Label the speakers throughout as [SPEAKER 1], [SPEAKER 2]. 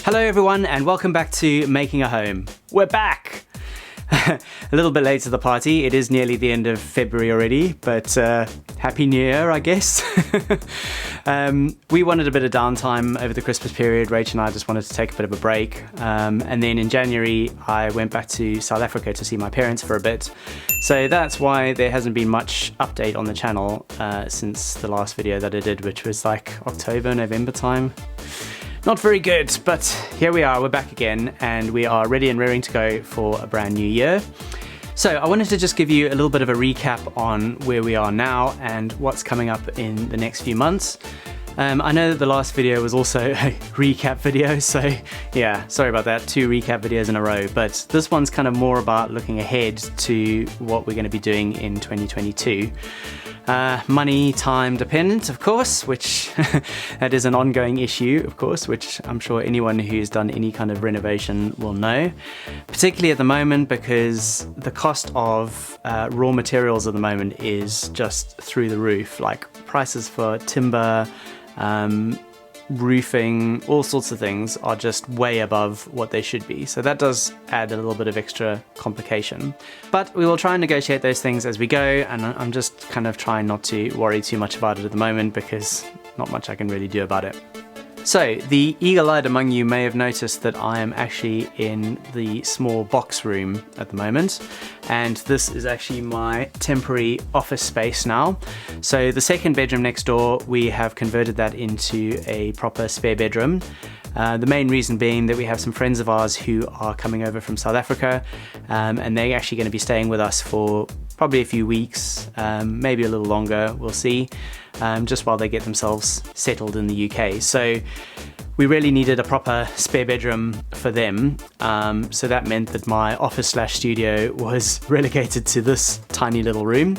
[SPEAKER 1] Hello everyone and welcome back to Making a Home. We're back! A little bit late to the party. It is nearly the end of February already, but Happy New Year, I guess. We wanted a bit of downtime over the Christmas period. Rach and I just wanted to take a bit of a break. And then in January, I went back to South Africa to see my parents for a bit. So that's why there hasn't been much update on the channel since the last video that I did, which was like October, November time. Not very good, but here we are, we're back again, and we are ready and raring to go for a brand new year. So I wanted to just give you a little bit of a recap on where we are now and what's coming up in the next few months. I know that the last video was also a recap video, so yeah, sorry about that, 2 recap videos in a row, but this one's kind of more about looking ahead to what we're going to be doing in 2022. Money, time dependent, of course, which that is an ongoing issue, of course, which I'm sure anyone who's done any kind of renovation will know, particularly at the moment because the cost of raw materials at the moment is just through the roof, like prices for timber, roofing, all sorts of things are just way above what they should be. So that does add a little bit of extra complication. But we will try and negotiate those things as we go, and I'm just kind of trying not to worry too much about it at the moment because not much I can really do about it. So the eagle-eyed among you may have noticed that I am actually in the small box room at the moment, and this is actually my temporary office space now. So the second bedroom next door, we have converted that into a proper spare bedroom. The main reason being that we have some friends of ours who are coming over from South Africa, and they're actually going to be staying with us for probably a few weeks, maybe a little longer, we'll see, just while they get themselves settled in the UK. So we really needed a proper spare bedroom for them, so that meant that my office/studio was relegated to this tiny little room.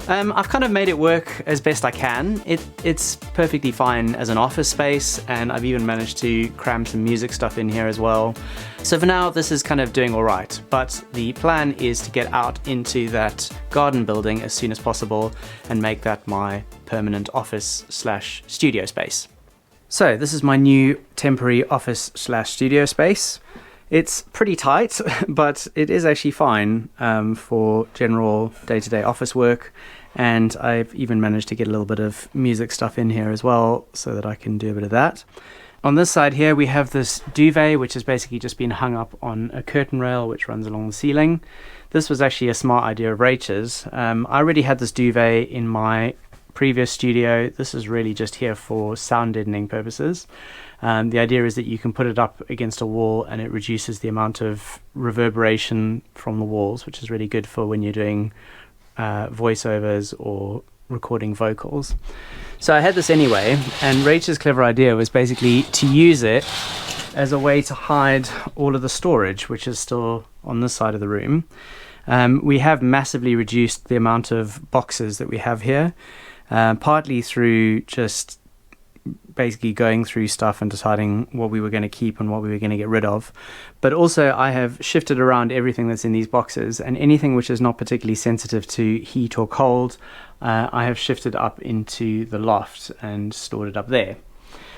[SPEAKER 1] I've kind of made it work as best I can. It's perfectly fine as an office space, and I've even managed to cram some music stuff in here as well. So for now, this is kind of doing all right, but the plan is to get out into that garden building as soon as possible and make that my permanent office/studio space. So this is my new temporary office/studio space. It's pretty tight, but it is actually fine for general day-to-day office work, and I've even managed to get a little bit of music stuff in here as well so that I can do a bit of that. On this side here we have this duvet, which has basically just been hung up on a curtain rail which runs along the ceiling. This was actually a smart idea of Rachel's. I already had this duvet in my previous studio. This is really just here for sound deadening purposes. The idea is that you can put it up against a wall and it reduces the amount of reverberation from the walls, which is really good for when you're doing voiceovers or recording vocals. So I had this anyway, and Rachel's clever idea was basically to use it as a way to hide all of the storage, which is still on this side of the room. We have massively reduced the amount of boxes that we have here, partly through just basically going through stuff and deciding what we were going to keep and what we were going to get rid of. But also I have shifted around everything that's in these boxes, and anything which is not particularly sensitive to heat or cold, I have shifted up into the loft and stored it up there.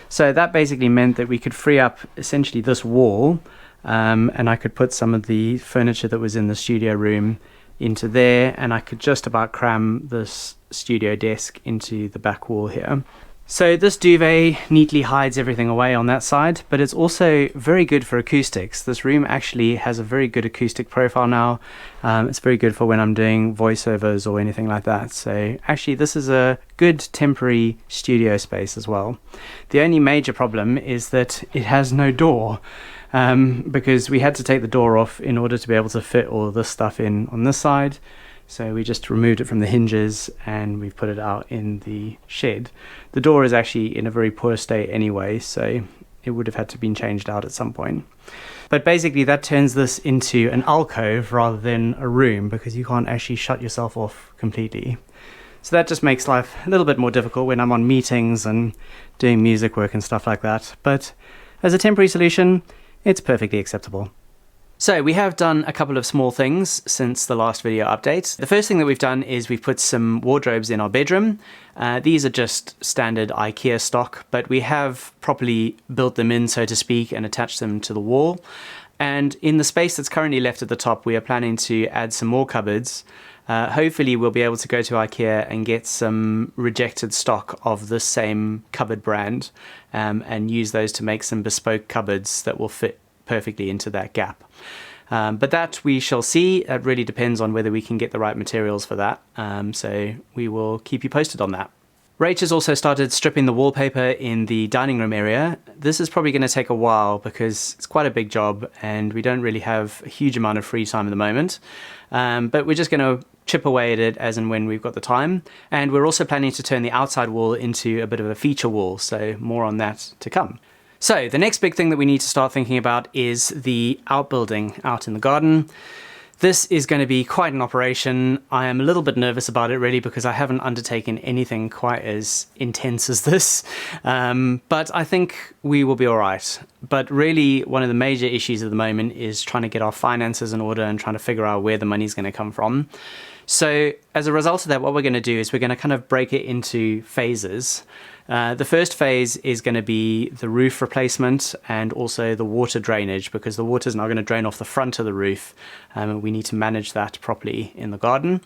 [SPEAKER 1] So that basically meant that we could free up essentially this wall, and I could put some of the furniture that was in the studio room into there, and I could just about cram this studio desk into the back wall here. So this duvet neatly hides everything away on that side, but it's also very good for acoustics. This room actually has a very good acoustic profile now. It's very good for when I'm doing voiceovers or anything like that. So actually this is a good temporary studio space as well. The only major problem is that it has no door, because we had to take the door off in order to be able to fit all of this stuff in on this side. So we just removed it from the hinges and we've put it out in the shed. The door is actually in a very poor state anyway, so it would have had to been changed out at some point. But basically that turns this into an alcove rather than a room, because you can't actually shut yourself off completely. So that just makes life a little bit more difficult when I'm on meetings and doing music work and stuff like that. But as a temporary solution, it's perfectly acceptable. So we have done a couple of small things since the last video update. The first thing that we've done is we've put some wardrobes in our bedroom. These are just standard IKEA stock, but we have properly built them in, so to speak, and attached them to the wall. And in the space that's currently left at the top, we are planning to add some more cupboards. Hopefully we'll be able to go to IKEA and get some rejected stock of the same cupboard brand and use those to make some bespoke cupboards that will fit perfectly into that gap. But that we shall see. It really depends on whether we can get the right materials for that. So we will keep you posted on that. Rach has also started stripping the wallpaper in the dining room area. This is probably going to take a while because it's quite a big job and we don't really have a huge amount of free time at the moment. But we're just going to chip away at it as and when we've got the time. And we're also planning to turn the outside wall into a bit of a feature wall, so more on that to come. So the next big thing that we need to start thinking about is the outbuilding out in the garden. This is going to be quite an operation. I am a little bit nervous about it really because I haven't undertaken anything quite as intense as this. But I think we will be all right. But really one of the major issues at the moment is trying to get our finances in order and trying to figure out where the money's going to come from. So as a result of that, what we're going to do is we're going to kind of break it into phases. The first phase is going to be the roof replacement and also the water drainage, because the water is now going to drain off the front of the roof. We need to manage that properly in the garden.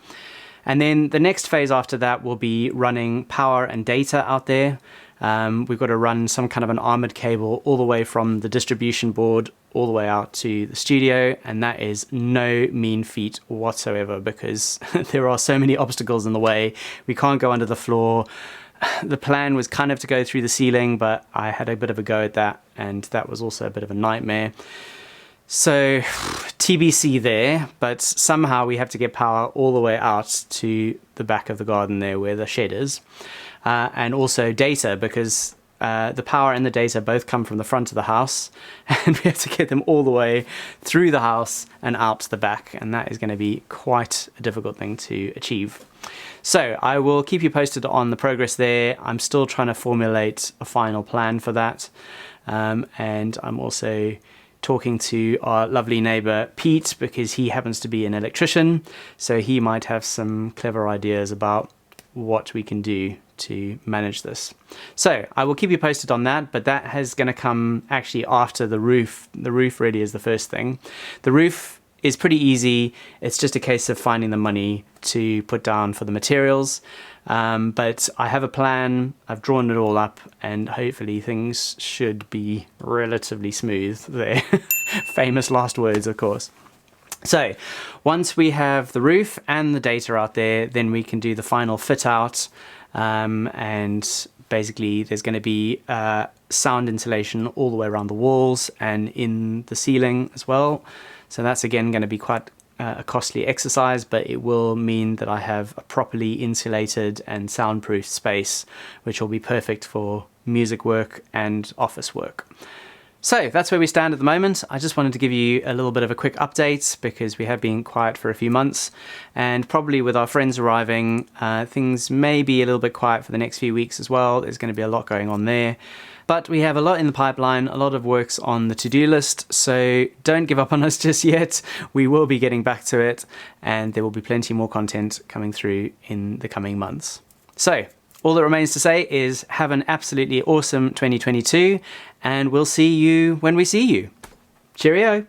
[SPEAKER 1] And then the next phase after that will be running power and data out there. We've got to run some kind of an armored cable all the way from the distribution board all the way out to the studio, and that is no mean feat whatsoever because there are so many obstacles in the way. We can't go under the floor. The plan was kind of to go through the ceiling, but I had a bit of a go at that, and that was also a bit of a nightmare. So TBC there, but somehow we have to get power all the way out to the back of the garden there where the shed is. And also data, because the power and the data both come from the front of the house, and we have to get them all the way through the house and out the back, and that is going to be quite a difficult thing to achieve. So I will keep you posted on the progress there. I'm still trying to formulate a final plan for that, and I'm also talking to our lovely neighbour Pete because he happens to be an electrician, so he might have some clever ideas about what we can do to manage this. So I will keep you posted on that, but that is going to come actually after the roof. The roof really is the first thing. The roof is pretty easy. It's just a case of finding the money to put down for the materials. But I have a plan. I've drawn it all up, and hopefully things should be relatively smooth there. Famous last words, of course. So once we have the roof and the data out there, then we can do the final fit out. And basically there's going to be sound insulation all the way around the walls and in the ceiling as well. So that's again going to be quite a costly exercise, but it will mean that I have a properly insulated and soundproof space, which will be perfect for music work and office work. So that's where we stand at the moment. I just wanted to give you a little bit of a quick update because we have been quiet for a few months, and probably with our friends arriving, things may be a little bit quiet for the next few weeks as well. There's going to be a lot going on there. But we have a lot in the pipeline, a lot of works on the to-do list, so don't give up on us just yet. We will be getting back to it, and there will be plenty more content coming through in the coming months. So all that remains to say is have an absolutely awesome 2022, and we'll see you when we see you. Cheerio!